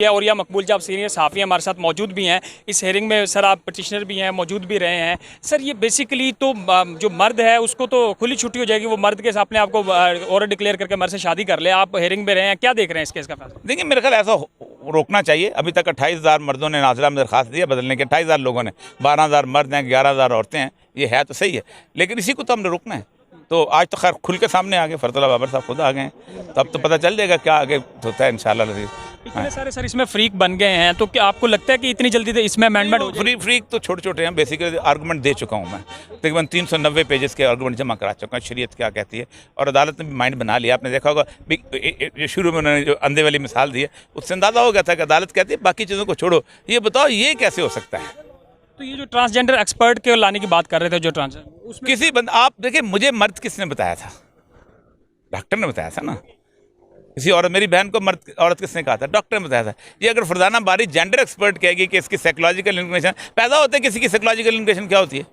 और या मकबूल जाब सीनियर सहाफ़ी हमारे साथ मौजूद भी हैं इस हेयरिंग में। सर आप पटिशनर भी हैं, मौजूद भी रहे हैं। सर ये बेसिकली तो जो मर्द है उसको तो खुली छुट्टी हो जाएगी, वो मर्द के अपने आप को औरत डिक्लेयर करके मर्द से शादी कर ले। आप हेयरिंग में रहे हैं, क्या देख रहे हैं इस केस का फैसला? देखिए मेरे ख्याल ऐसा रोकना चाहिए। अभी तक 28,000 मर्दों ने नाज़िरा में दरख्वास्त दी है बदलने के, 28,000 लोगों ने, 12,000 मर्द हैं, 11,000 औरतें हैं। ये है तो सही है, लेकिन इसी को तो हमने रोकना है। तो आज तो खैर खुल के सामने आ गए, फरतुल्लाह बाबर साहब खुद आ गए हैं, तो अब तो पता चल जाएगा क्या आगे होता है इंशाल्लाह। इतने सारे सर इसमें फ्रीक बन गए हैं, तो क्या आपको लगता है कि इतनी जल्दी इसमें अमेंडमेंट हो जाएगी? फ्रीक तो छोटे छोटे हैं, बेसिकली आर्गूमेंट दे चुका हूँ मैं, तकरीबन 390 पेजेस के आर्गूमेंट जमा करा चुका हूँ, शरीयत क्या कहती है, और अदालत ने भी माइंड बना लिया। आपने देखा होगा शुरू में उन्होंने जो अंधे वाली मिसाल दी है, उससे अंदाजा हो गया था कि अदालत कहती है बाकी चीज़ों को छोड़ो, ये बताओ ये कैसे हो सकता है। तो ये जो ट्रांसजेंडर एक्सपर्ट के लाने की बात कर रहे थे, जो ट्रांसजेंडर उसमें किसी बंद आप देखिए, मुझे मर्द किसने बताया था? डॉक्टर ने बताया था ना। किसी औरत, मेरी बहन को मर्द औरत किसने कहा था? डॉक्टर ने बताया था। ये अगर फरजाना बारी जेंडर एक्सपर्ट कहेगी कि इसकी साइकोलॉजिकल इन्फॉर्मेशन पैदा होते हैं, किसी की साइकोलॉजिकल इन्फॉर्मेशन क्या होती है?